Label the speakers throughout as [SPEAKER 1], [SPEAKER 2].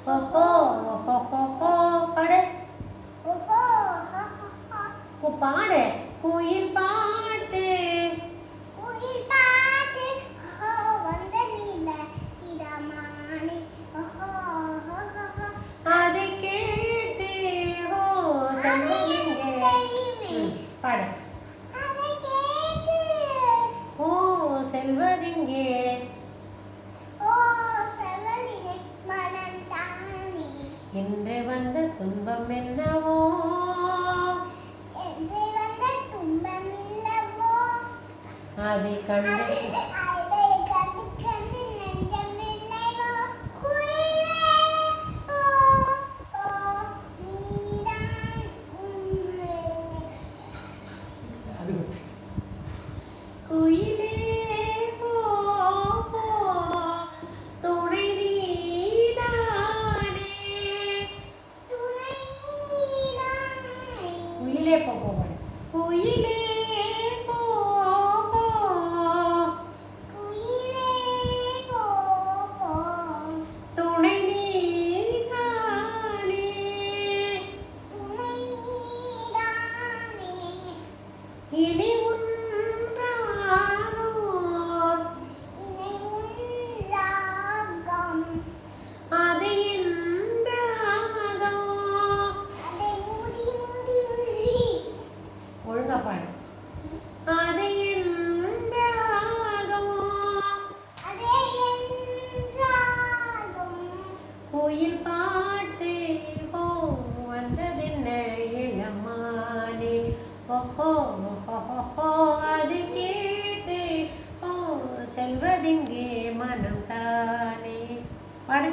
[SPEAKER 1] ஓஹோ ஓஹோ பாடு பாடு குயில் பாட்டு அதை கேட்டு ஓ பாடு ஓ செல்வதிங்கே என்று வந்த துன்பம் என்னவோ அதை கண்டு குயிலே போ துணை நீதானே குயிலே போ குயிலே துணை நீதானே இனி ஒழுங்கா பாடு அதை கோயில் பாட்டு ஓ வந்ததென்ன இளமானே ஓஹோ ஓஹோ அது கேட்டு ஓ செல்வதிங்கே மனம் தானே பாடு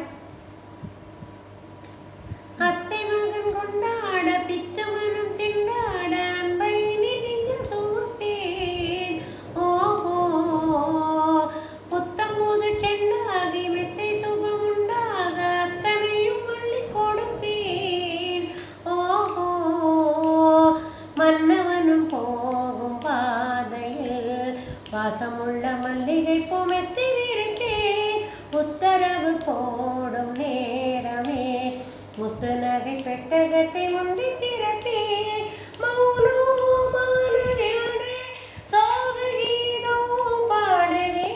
[SPEAKER 1] அத்தை மகன் கொண்டாட பித்த மனம் திண்டாட அன்பை நினைந்து சுமப்பேன் ஓஹோ புத்தம் போது செண்டாகி மெத்தை சுகம் உண்டாக அத்தனையும் அள்ளி கொடுப்பேன் ஓஹோ மன்னவனும் போகும் பாதையில் வாசமுள்ள மல்லிகை பூ மெத்தி விரித்தேன் உத்தரவு போடும் நேரமே முத்து நகை பெட்டகத்தை முந்தி திறப்பேன் மௌனமானதே சோக கீதம் பாடுதே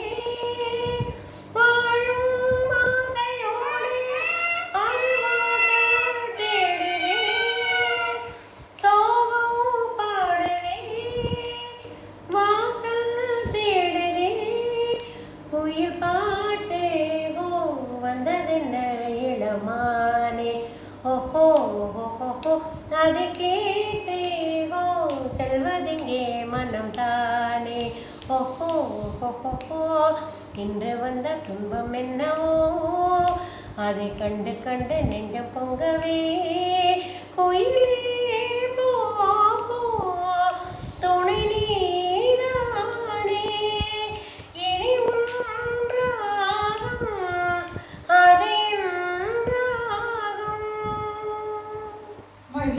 [SPEAKER 1] வாழும் ஆசையோடு அல்வாசல் தேடுதே சோகம் பாடுதே வாசல் தேடுதே குயில் பாட்டு ஓ வந்ததென்ன இளமானே ஓஹோ ஓஹோ அதை கேட்டே ஓ செல்வதிங்கே மனம் தானே ஓஹோ ஓஹோ இன்று வந்த துன்பம் என்னவோ அதை கண்டு கண்டு நெஞ்சம் பொங்கவே கோயில்